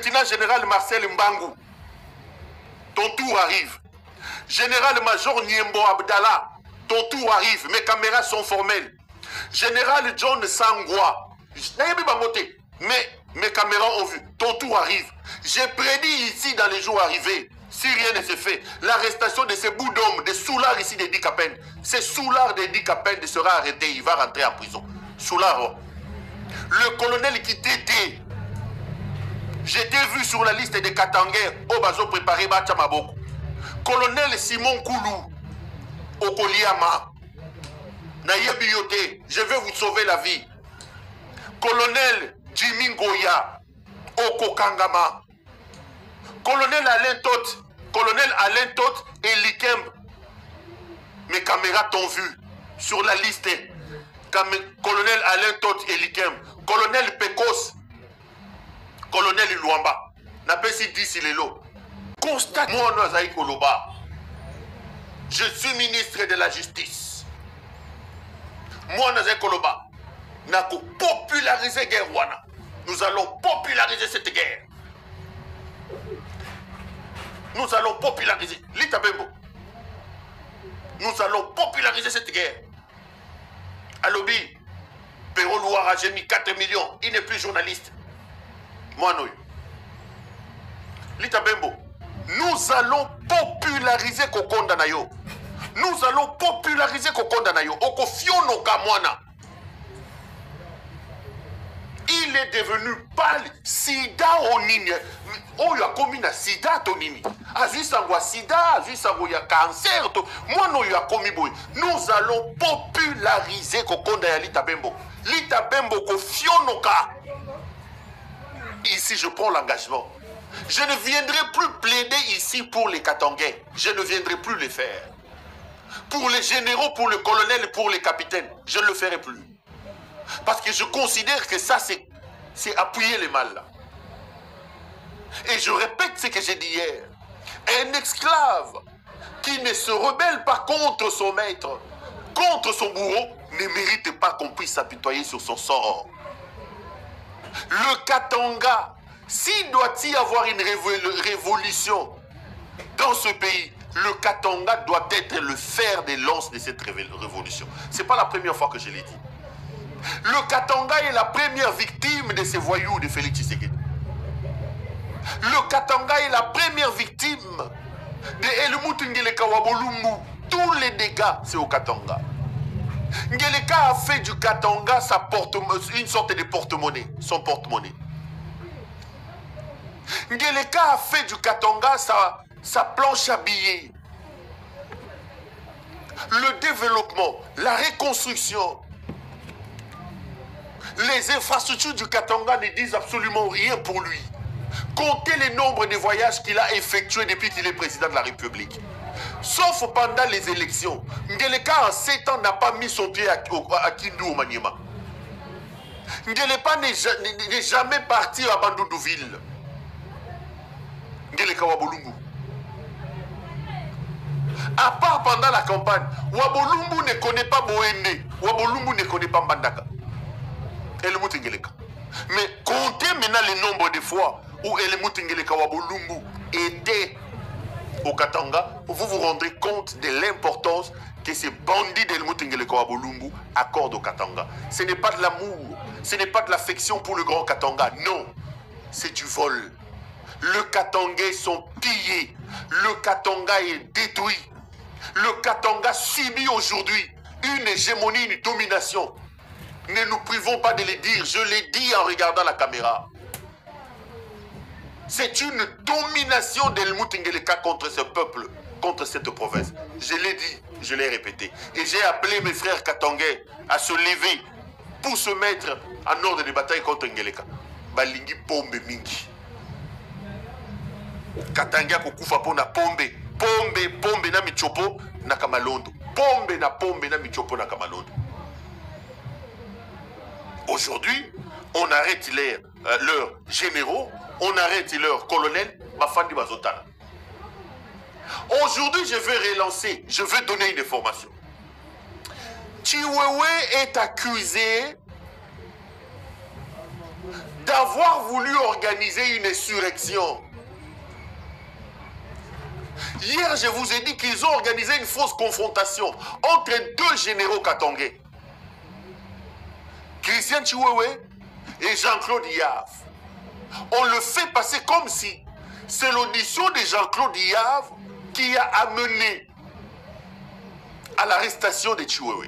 Lieutenant général Marcel Mbangu, ton tour arrive. Général-major Niembo Abdallah, ton tour arrive. Mes caméras sont formelles. Général John Sangwa, mais mes caméras ont vu. Ton tour arrive. J'ai prédit ici dans les jours arrivés, si rien ne se fait, l'arrestation de ces bouts d'hommes, des soulards ici des Dikapen. Ces soulards des Dikapen sera arrêté. Il va rentrer en prison. Soulard. Le colonel qui t'était. J'étais vu sur la liste des Katangais au bazo préparé Bachamaboko. Colonel Simon Koulou, Okoliama, Nayebiyote, je vais vous sauver la vie. Colonel Jimmy Ngoya, Okokangama, Colonel Alain Tot et Likem. Mes caméras t'ont vu sur la liste. Colonel Alain Tot et Likem, Colonel Pekos, Colonel Luamba, Napesi Dissilelo. Constate-moi, Nazaï Koloba. Je suis ministre de la Justice. Moi, Nazaï Koloba, n'a qu'à populariser la guerre. Nous allons populariser cette guerre. Nous allons populariser. Lita Bembo. Nous allons populariser cette guerre. Alobi, Péro Louara, j'ai mis 4 millions. Il n'est plus journaliste. Moi, non. Lita Bembo. Nous allons populariser Kokonda Nayo. Nous allons populariser Kokonda Nayo. Okofiono Kamwana. Il est devenu pâle. Sida Onini. Oh, il a commis na Sida Tonini. Azusangwa Sida, Azusangwa ya cancer. Moi, non, il a commis boy. Nous allons populariser Kokonda ya Lita Bembo. Lita Bembo Kofiono Ka. Ici, je prends l'engagement. Je ne viendrai plus plaider ici pour les Katangais. Je ne viendrai plus les faire. Pour les généraux, pour le colonel, pour les capitaines, je ne le ferai plus. Parce que je considère que ça, c'est appuyer les mal. Là. Et je répète ce que j'ai dit hier. Un esclave qui ne se rebelle pas contre son maître, contre son bourreau, ne mérite pas qu'on puisse s'apitoyer sur son sort. Le Katanga, s'il doit y avoir une révolution dans ce pays, le Katanga doit être le fer de lance de cette révolution. Ce n'est pas la première fois que je l'ai dit. Le Katanga est la première victime de ces voyous de Félix Tshisekedi. Le Katanga est la première victime de Helmut Ngeleka Wabolumbu. Tous les dégâts, c'est au Katanga. Ngeleka a fait du Katanga une sorte de porte-monnaie, son porte-monnaie. Ngeleka a fait du Katanga sa planche à billets. Le développement, la reconstruction, les infrastructures du Katanga ne disent absolument rien pour lui. Comptez le nombre de voyages qu'il a effectués depuis qu'il est président de la République. Sauf pendant les élections. Ngeleka en 7 ans n'a pas mis son pied à Kindu au Maniema. Ngeleka n'est jamais parti à Bandundouville. Ngeleka Wabolumbu. À part pendant la campagne, Wabolumbu ne connaît pas Boende. Wabolumbu ne connaît pas Mbandaka. Helmut Ngeleka. Mais comptez maintenant le nombre de fois où Helmut Ngeleka Wabolumbu était au Katanga, vous vous rendrez compte de l'importance que ces bandits d'Helmut Ngeleka Wabolumbu accordent au Katanga. Ce n'est pas de l'amour, ce n'est pas de l'affection pour le grand Katanga, non, c'est du vol. Le Katangais sont pillés, le Katanga est détruit, le Katanga subit aujourd'hui une hégémonie, une domination. Ne nous privons pas de le dire, je l'ai dit en regardant la caméra. C'est une domination d'Helmut Ngeleka contre ce peuple, contre cette province. Je l'ai dit, je l'ai répété. Et j'ai appelé mes frères katangais à se lever pour se mettre en ordre de bataille contre Ngeleka. Balingi pombe mingi. Katanga kukufa po na pombe. Pombe na michopo na kamalondo. Pombe na michopo na kamalondo. Aujourd'hui, on arrête leurs généraux, on arrête leurs colonels, Bafandi Bazotana. Aujourd'hui, je vais relancer, je vais donner une information. Chiwewe est accusé d'avoir voulu organiser une insurrection. Hier, je vous ai dit qu'ils ont organisé une fausse confrontation entre deux généraux katongais. Christian Chiwewe et Jean-Claude Yave. On le fait passer comme si c'est l'audition de Jean-Claude Yave qui a amené à l'arrestation de Chiwewe.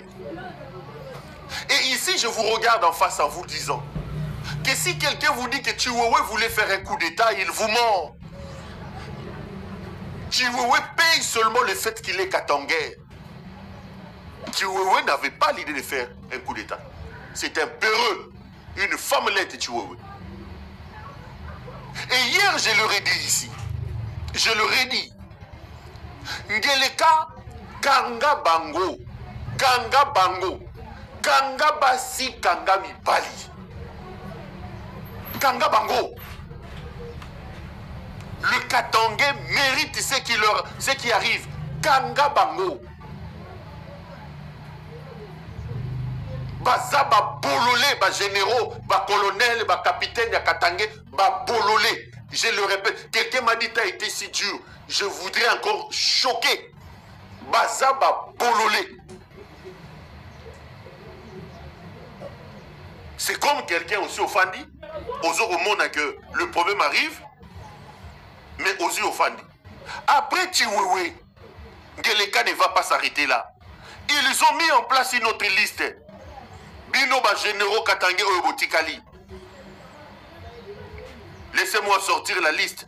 Et ici, je vous regarde en face en vous disant que si quelqu'un vous dit que Chiwewe voulait faire un coup d'État, il vous ment. Chiwewe paye seulement le fait qu'il est katongais. Chiwewe n'avait pas l'idée de faire un coup d'État. C'est un peureux, une femmelette Chiwewe. Et hier, je leur ai dit ici, je leur ai dit, Ngeleka Kanga Bango, Kanga Bango, Kanga Basi, Kanga Mibali. Kanga Bango. Le Katangais mérite ce qui arrive. Kanga Bango. Baza ba bololé, ba généraux, ba colonel, ba capitaine ya Katangais, ba bololé. Je le répète, quelqu'un m'a dit, t'as été si dur. Je voudrais encore choquer. Baza ba bololé. C'est comme quelqu'un aussi au Fandi, aux au monde que le problème arrive, mais aussi au Fandi. Après Chiwewe, Ngeleka ne va pas s'arrêter là. Ils ont mis en place une autre liste. Bino ba généraux Katangais Oyobotikali. Laissez-moi sortir la liste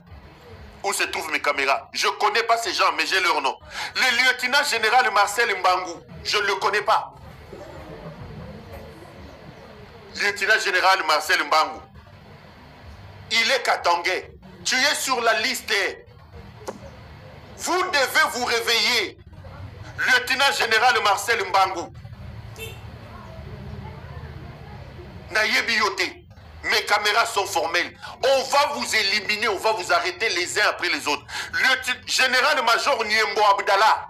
où se trouvent mes caméras. Je ne connais pas ces gens, mais j'ai leur nom. Le lieutenant général Marcel Mbangou, je ne le connais pas. Lieutenant général Marcel Mbangou. Il est Katangais. Tu es sur la liste. Vous devez vous réveiller. Lieutenant général Marcel Mbangou. Nayebi Yote. Mes caméras sont formelles. On va vous éliminer, on va vous arrêter les uns après les autres. Le général-major Niembo Abdallah.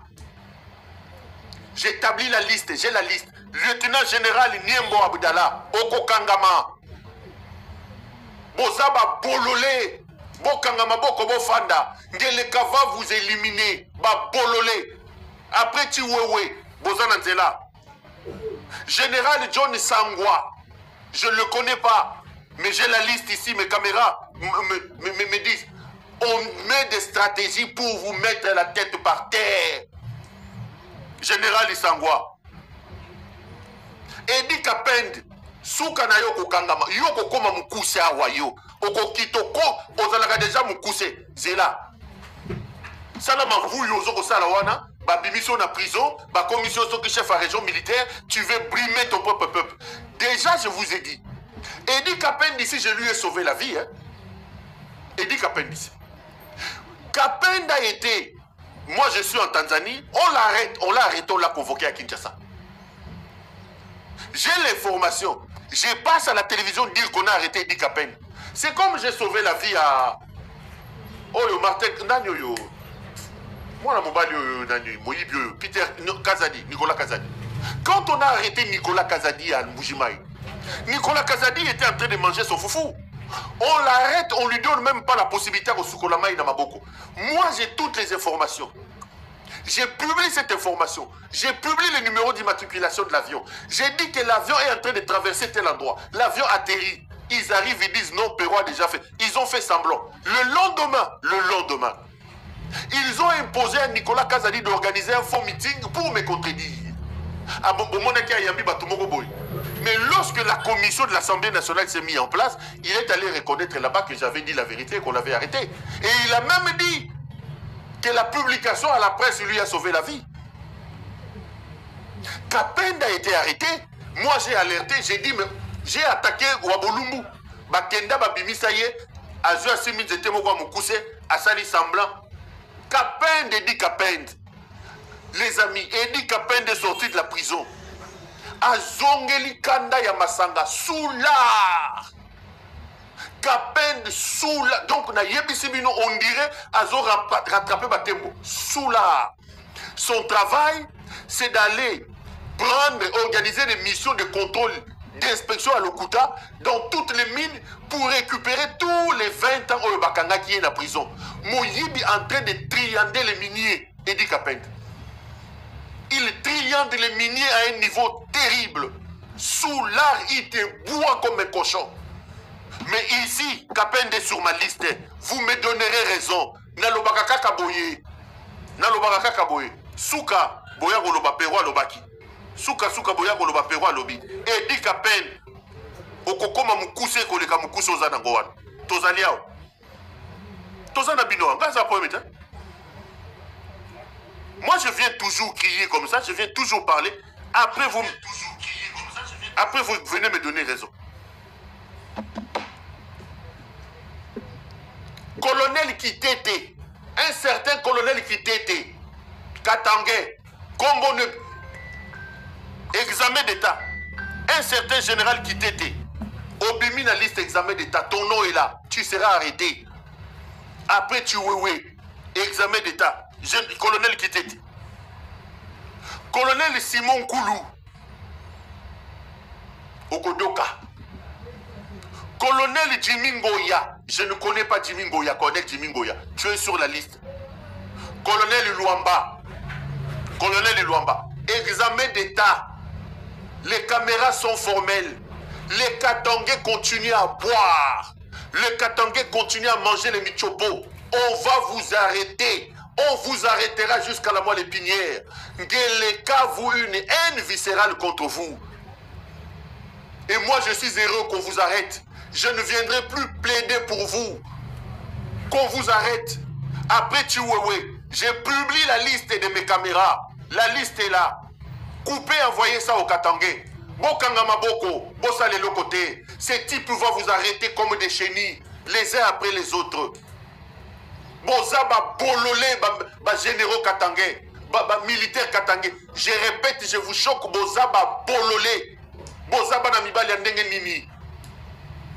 J'établis la liste, j'ai la liste. Lieutenant général Niembo Abdallah. Oko Kangama. Bozaba Bololé. Bokangama Boko Bofanda. Ngeleka va vous éliminer. Ba Bololé. Après Chiwewe. Bozananzela. Général John Sangwa. Je ne le connais pas. Mais j'ai la liste ici, mes caméras me disent, on met des stratégies pour vous mettre la tête par terre. Général Isangwa. Edi Kapend, Soukana Yoko Kangama, Yoko Koma Mukuse Awayo, Oko Kitoko, Ozalaga déjà Mukuse, Zela. Salama Vouyo Zoko Salawana, Babimiso na prison, ba commission Soki chef à région militaire, tu veux brimer ton propre peuple. Déjà, je vous ai dit. Edi Kapend ici, je lui ai sauvé la vie. Hein? Edi Kapend ici. Kapend a été... Moi, je suis en Tanzanie. On l'a arrêté, on l'a convoqué à Kinshasa. J'ai l'information. Je passe à la télévision dire qu'on a arrêté Edi Kapend. C'est comme j'ai sauvé la vie à... Oh, yo, Martin... Nanyo, moi, Peter Kazadi, Nicolas Kazadi. Quand on a arrêté Nicolas Kazadi à Mbujimaï, Nicolas Kazadi était en train de manger son foufou. On l'arrête, on lui donne même pas la possibilité au Soukolamaï Namaboko. Moi, j'ai toutes les informations. J'ai publié cette information. J'ai publié le numéro d'immatriculation de l'avion. J'ai dit que l'avion est en train de traverser tel endroit. L'avion atterrit. Ils arrivent, ils disent non, Perro a déjà fait. Ils ont fait semblant. Le lendemain, ils ont imposé à Nicolas Kazadi d'organiser un faux meeting pour me contredire. Mais lorsque la commission de l'Assemblée nationale s'est mise en place, il est allé reconnaître là-bas que j'avais dit la vérité, qu'on l'avait arrêté. Et il a même dit que la publication à la presse lui a sauvé la vie. Kapend a été arrêté. Moi, j'ai alerté, j'ai dit, mais j'ai attaqué Wabolumbu. Bakenda Babimisaye, Azua Simin Zetemogwa Mukuse, Asali Semblant. Kapend dit Kapend. Les amis, Edi Kapend est sorti de la prison. Azongeli Kanda Yamasanga, Soula. Kapend, Soula. Donc, na Yebisibino, on dirait, Azo rattrapé Batembo. Soula. Son travail, c'est d'aller prendre, organiser des missions de contrôle d'inspection à Lokuta dans toutes les mines pour récupérer tous les 20 ans au Bakanga qui est en prison. Moyibi en train de triander les miniers, Edi Kapend. Il triande les miniers à un niveau terrible. Sous l'art, il te boit comme un cochon. Mais ici, Kapend est sur ma liste. Vous me donnerez raison. Nalobaka Kaboye. Nalobaka Kaboye. Souka, Boya Goloba Perwa Lobaki. Souka Boya Goloba Perwa Lobi. Edi Kapend. Okokoma Mukuse Koleka Mukuse Ozanangoan. Tozaliao. Tozanabino. Gaza Poemita. Moi, je viens toujours crier comme ça, je viens toujours parler. Après, vous venez me donner raison. Colonel Kitete, un certain colonel Kitete, Katangé, Kombone, examen d'état. Un certain général Kitete, Obimi la liste examen d'état, ton nom est là, tu seras arrêté. Après, tu examen d'état. Colonel Kitete. Colonel Simon Koulou. Okodoka. Colonel Jimmy Ngoya. Je ne connais pas Jimmy Ngoya. Colonel Jimmy Ngoya. Tu es sur la liste. Colonel Luamba. Colonel Luamba. Examen d'état. Les caméras sont formelles. Les Katangais continuent à boire. Les Katangais continuent à manger les michopos. On va vous arrêter. On vous arrêtera jusqu'à la moelle épinière. Ngeleka vous une haine viscérale contre vous. Et moi je suis heureux qu'on vous arrête. Je ne viendrai plus plaider pour vous. Qu'on vous arrête. Après Chiwewe, j'ai publié la liste de mes caméras. La liste est là. Coupez, envoyez ça au Katangais. Bokangama Boko, Bossa les côté. Ces types vont vous arrêter comme des chenilles, les uns après les autres. Boza ba bololé, ba généraux katangais, ba militaire katangais. Je répète, je vous choque, boza ba bololé. Boza ba namibali andenge nini.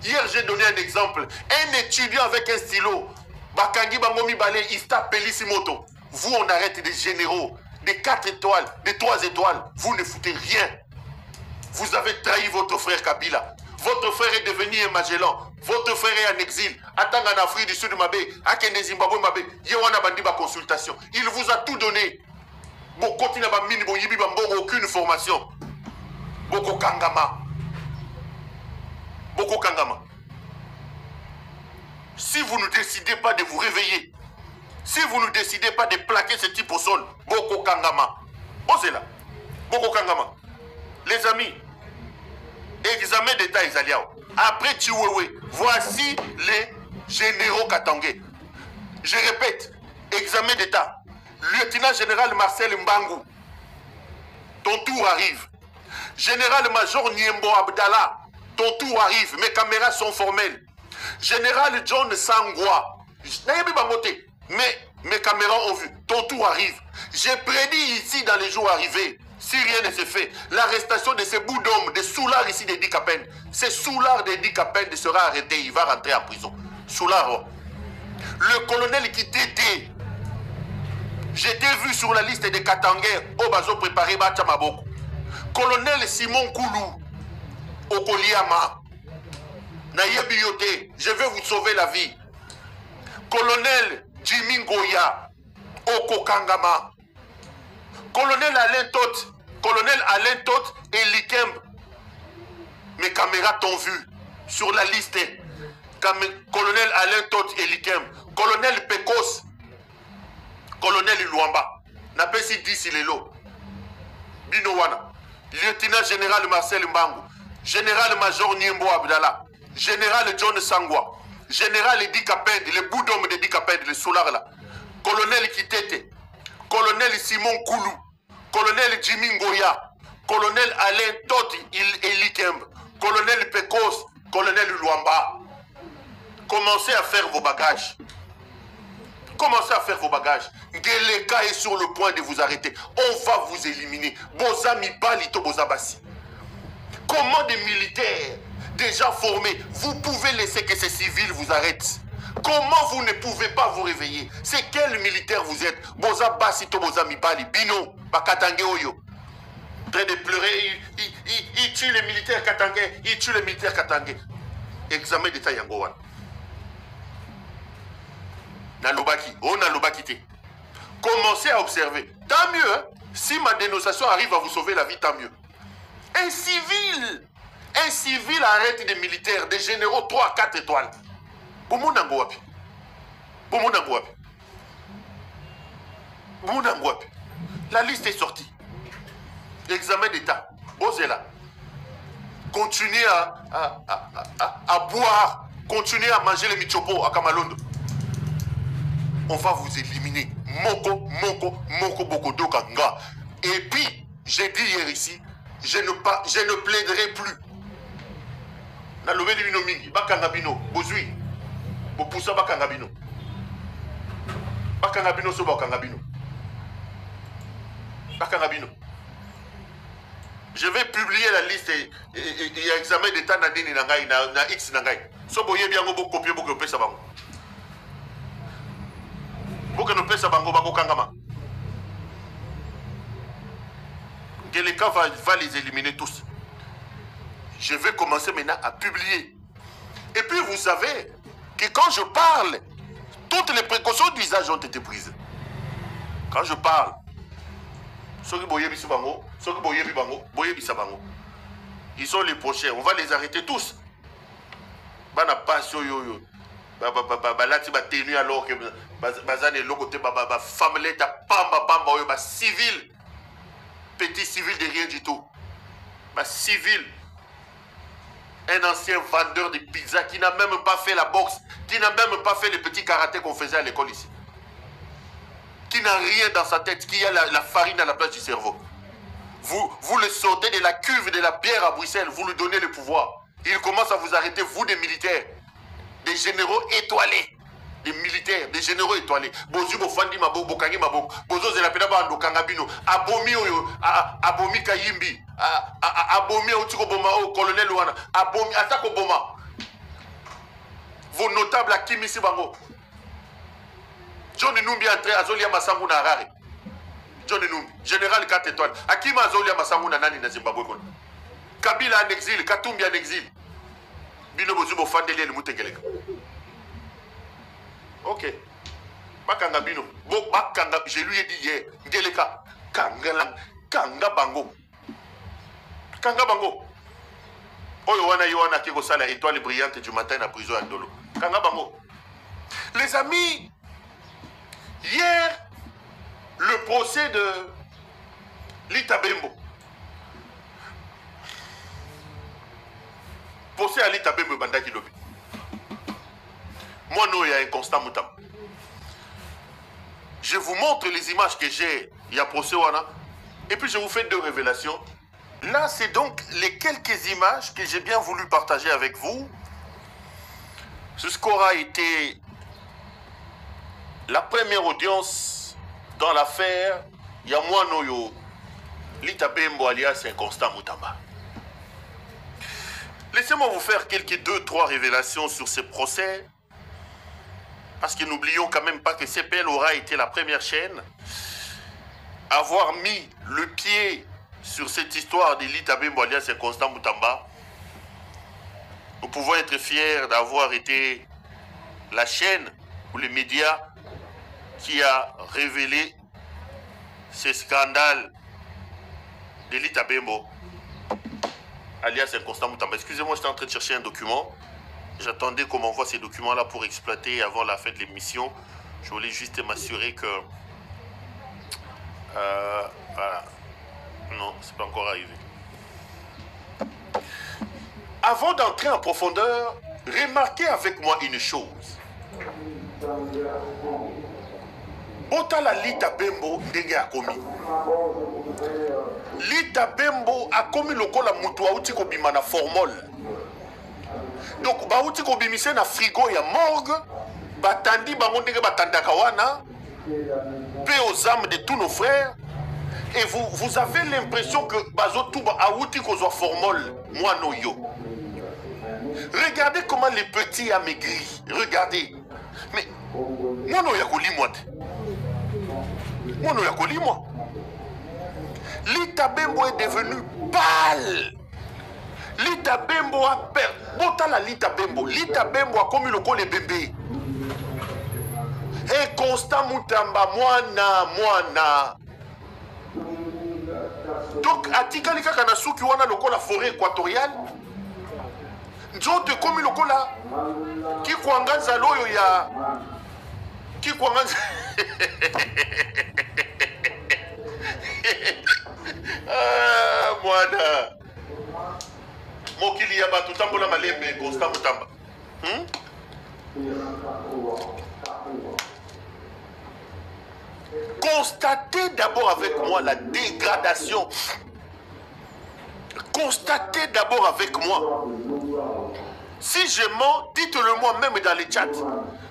Hier, j'ai donné un exemple. Un étudiant avec un stylo, bakangi bango mibale, ista pelissimoto. Vous, on arrête des généraux, des 4 étoiles, des 3 étoiles. Vous ne foutez rien. Vous avez trahi votre frère Kabila. Votre frère est devenu un Magellan. Votre frère est en exil. Attends en Afrique du Sud, Akende Zimbabwe, Yewana Bandiba consultation. Il vous a tout donné. Boko Tina Bamini, Boyibi Bambongo, aucune formation. Boko Kangama. Boko Kangama. Si vous ne décidez pas de vous réveiller, si vous ne décidez pas de plaquer ce type au sol, Boko Kangama. Osez là. Boko Kangama. Les amis, examen d'état Isaliao. Après Chiwewe, voici les généraux katangais. Je répète, examen d'état. Lieutenant général Marcel Mbangou, ton tour arrive. Général-major Niembo Abdallah, ton tour arrive. Mes caméras sont formelles. Général John Sangwa, mais mes caméras ont vu. Ton tour arrive. J'ai prédit ici dans les jours arrivés, si rien ne se fait, l'arrestation de ces bouts d'hommes, des soulards ici d'Edi Kapend. Ce soulard d'Edi Kapend sera arrêté, il va rentrer en prison. Soulard. Le colonel qui t'était, j'étais vu sur la liste des Katangais, au bazo préparé Bachamaboko. Colonel Simon Koulou, Okoliama, Nayebiyote, je vais vous sauver la vie. Colonel Jimmy Ngoya, Okokangama. Colonel Alain Tot et Likembe. Mes caméras t'ont vu sur la liste. Colonel Alain Tot et Likembe. Colonel Pekos. Colonel Luamba. Napesi 10 Lelo. Binowana. Lieutenant général Marcel Mbangu. Général-major Niembo Abdallah. Général John Sangwa. Général Edi Kapend. Le bout d'homme d'Edi Kapend, le soulard là. Colonel Kitete. Colonel Simon Koulou. Colonel Jimmy Ngoya. Colonel Alain Tot et Likembe. Colonel Pekos. Colonel Luamba. Commencez à faire vos bagages. Commencez à faire vos bagages. Ngeleka est sur le point de vous arrêter. On va vous éliminer. Boza Mibali to Boza Bassi. Comment des militaires déjà formés, vous pouvez laisser que ces civils vous arrêtent? Comment vous ne pouvez pas vous réveiller? C'est quel militaire vous êtes? Boza Bassi to Boza Mibali. Bino, Bakatange Oyo. En train de pleurer, il tue les militaires katangais, il tue les militaires katangais. Examen d'état yangowan. Nalobaki, on a lobaki. Commencez à observer. Tant mieux, hein? Si ma dénonciation arrive à vous sauver la vie, tant mieux. Un civil arrête des militaires, des généraux 3, 4 étoiles. Bomonangoapi. La liste est sortie. Examen d'état. Bozela. Continuez à boire. Continuez à manger les michopo à Kamalondo. On va vous éliminer. Moko, bokodo kanga. Et puis, j'ai dit hier ici, je ne plaiderai plus. Nalobeli bino mingi, bakangabino, bozui. Bopusa bakangabino. Bakangabino so bakangabino. Bakangabino. Je vais publier la liste et examen d'état na dini nangai na X nangai. So boye biango bo copier bo pesa bango. Boka no pesa bango bako kangama. Geleka va les éliminer tous. Je vais commencer maintenant à publier. Et puis vous savez que quand je parle, toutes les précautions d'usage ont été prises. Quand je parle, ils sont les prochains. On va les arrêter tous. Bana pas yo. Balati ba tenu alors que bazane lokote ba famileta pamba ba civil. Petit civil de rien du tout. Ba civil. Un ancien vendeur de pizza qui n'a même pas fait la boxe, qui n'a même pas fait le petit karaté qu'on faisait à l'école ici. Qui n'a rien dans sa tête, qui a la farine à la place du cerveau. Vous le sortez de la cuve de la bière à Bruxelles, vous lui donnez le pouvoir. Il commence à vous arrêter, vous des militaires, des généraux étoilés. Des militaires, des généraux étoilés. Bozu bofandi mabok, bokangi mabok. Bozo zelapena bando kangabino. Abomi oyo, abomi kayimbi. Abomi otiko boma o colonel wana. Abomi atako boma. Vos notables à Kimisi bango. John Numbi entré à Zolia Masangu na Harare. John Numbi, général 4 étoiles. Akima Zolia Masangu na nani na Zimbabwe kon. Kabila en exil, Katumbi en exil. Bino bozu bofandi le mutengeleka. Ok. Bakanga bino. Bakanga, je lui ai dit hier. Ngeleka. Kanga bango. Kanga bango. Oyo wana yoana kiko sala étoile brillante du matin à prison à Ndolo. Kanga bango. Les amis, hier, le procès de Lita Bembo. Procès à Lita Bembo Bandaki Lobi. Moi, non, il y a un constat moutam. Je vous montre les images que j'ai. Il y a procès wana. Et puis, je vous fais 2 révélations. Là, c'est donc les quelques images que j'ai bien voulu partager avec vous. Ce qu'aura été la première audience dans l'affaire Yamouanoyo Lita Bembo alias un constat moutamba. Laissez-moi vous faire quelques 2-3 révélations sur ce procès. Parce que n'oublions quand même pas que CPL aura été la première chaîne à avoir mis le pied sur cette histoire de Lita Bembo alias Constant Moutamba. Nous pouvons être fiers d'avoir été la chaîne ou les médias qui a révélé ce scandale de Lita Bembo alias Constant Moutamba. Excusez-moi, j'étais en train de chercher un document. J'attendais qu'on m'envoie ces documents-là pour exploiter avant la fin de l'émission. Je voulais juste m'assurer que... voilà. Non, c'est pas encore arrivé. Avant d'entrer en profondeur, remarquez avec moi une chose. Otala Lita Bembo ndenge a commis. Lita Bembo a commis le kola mutu auti ko bimana formol. Donc ba outi ko bimise na frigo ya morgue, batandi bango ndenge batandaka wana, paix aux âmes de tous nos frères. Et vous avez l'impression que Bazotuba a outi ko zo formol moi no yo. Regardez comment les petits amaigris. Regardez. Mais moi no yakoli moi. Moi no yakoli moi. Lita Bembo est devenu pâle. Lita Bembo a perdu. Botala Lita Bembo. Lita Bembo a commis le col les bébés. Et Constant Moutamba, Moana. Donc, Atika Lika Kanasuki, on a le col la forêt équatoriale. Njote commis le col là. Qui kwanganza loyo ya. Qui kwanganza. Ah, Moana. Mokili ya batu tambola malembe Constant Moutamba. Constatez d'abord avec moi la dégradation. Constatez d'abord avec moi. Si je mens, dites-le moi même dans les chats.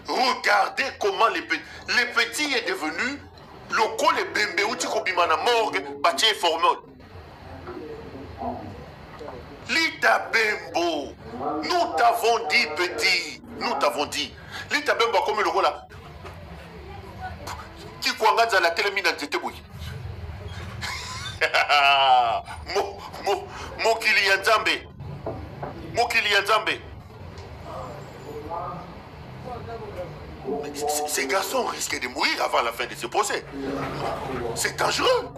Regardez comment les petits est devenu loco les bembe outi kobimana morgue bâti formol. Lita Bembo, nous t'avons dit petit, nous t'avons dit. Lita Bembo a commis le rôle là. Qui kwanganza la télémine de Teboui. Mokili ya Nzambe. Mokili ya Nzambe. Ces garçons risquent de mourir avant la fin de ce procès. C'est dangereux.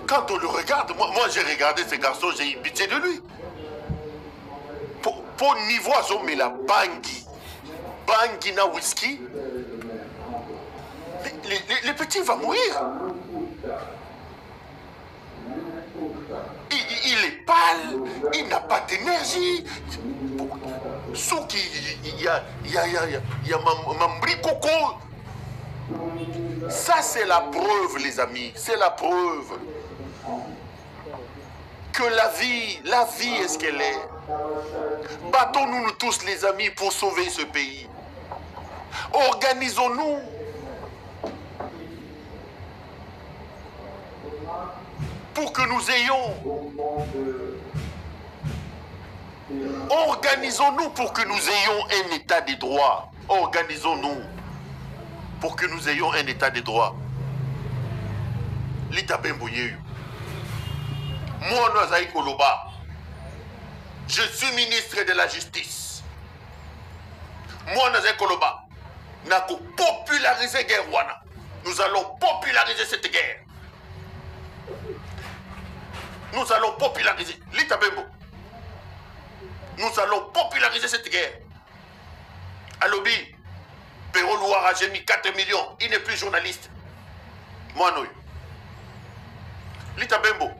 Quand on le regarde, moi j'ai regardé ces garçons, j'ai eu pitié de lui. Pour niveau à zomé la Bangui. Bangui na whisky. Les petits vont mourir. Il est pâle, il n'a pas d'énergie. Il y a Mambri Coco. Ça, c'est la preuve, les amis. C'est la preuve que la vie est ce qu'elle est. Battons-nous tous, les amis, pour sauver ce pays. Organisons-nous. Pour que nous ayons... Organisons-nous pour que nous ayons un état de droit. Organisons-nous pour que nous ayons un état de droit. Lita Bembo yeyu. Moi, Nazaï Koloba. Je suis ministre de la Justice. Moi, Nazaï Koloba. Nako populariser guerre wana. Nous allons populariser cette guerre. Nous allons populariser. Lita Bembo. Nous allons populariser cette guerre. Alobi, Perro Louara, j'ai mis 4 millions. Il n'est plus journaliste. Moi, non. Lita Bembo.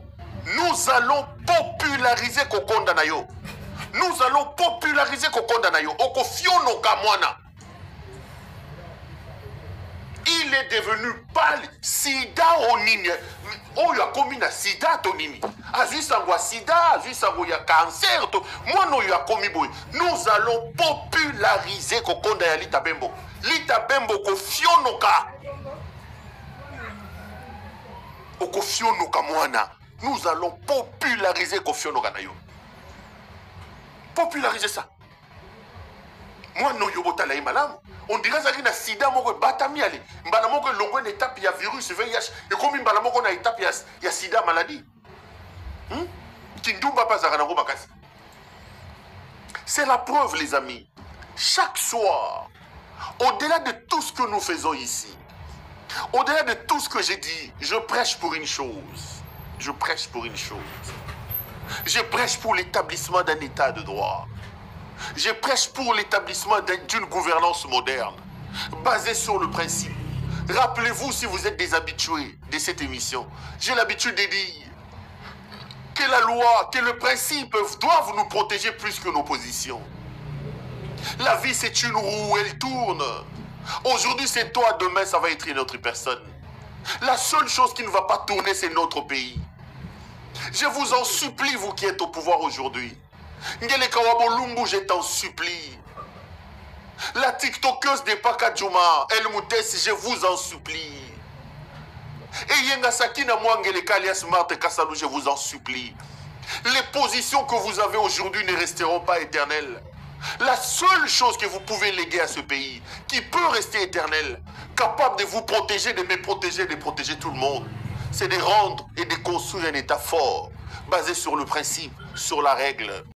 Nous allons populariser Kokonda Nayo. Nous allons populariser Kokonda Nayo. Okofiono Kamwana. Il est devenu pâle. Sida onini. Oyo a commis na sida tonini. Azui sangwa sida, azui sangwa ya cancer. Moi no yo a commis boy. Nous allons populariser Kokonda ya Lita Bembo. Lita Bembo kofionoka. Okofionoka mwana. Nous allons populariser Kofionoka na yo. Populariser ça. Moi no yo bota la malamu. On dirait que na sida moko batami ali. Mbala moko longo une étape ya virus VIH et comme mbala moko na étape ya sida maladie. Kindumba pas za kanango makasi. C'est la preuve les amis. Chaque soir, au-delà de tout ce que nous faisons ici, au-delà de tout ce que j'ai dit, je prêche pour une chose. Je prêche pour une chose. Je prêche pour l'établissement d'un état de droit. Je prêche pour l'établissement d'une gouvernance moderne, basée sur le principe. Rappelez-vous, si vous êtes des habitués de cette émission, j'ai l'habitude de dire que la loi, que le principe doivent nous protéger plus que nos positions. La vie, c'est une roue, elle tourne. Aujourd'hui, c'est toi, demain, ça va être une autre personne. La seule chose qui ne va pas tourner, c'est notre pays. Je vous en supplie, vous qui êtes au pouvoir aujourd'hui. Ngele Kawabo Lumbu, je t'en supplie. La TikTokeuse de Pakadjouma, El Moutessi, je vous en supplie. Et Yenga Sakina Mwangele Kalia Smart Kassalou, je vous en supplie. Les positions que vous avez aujourd'hui ne resteront pas éternelles. La seule chose que vous pouvez léguer à ce pays, qui peut rester éternelle, capable de vous protéger, de me protéger, de protéger tout le monde, c'est de rendre et de construire un État fort, basé sur le principe, sur la règle.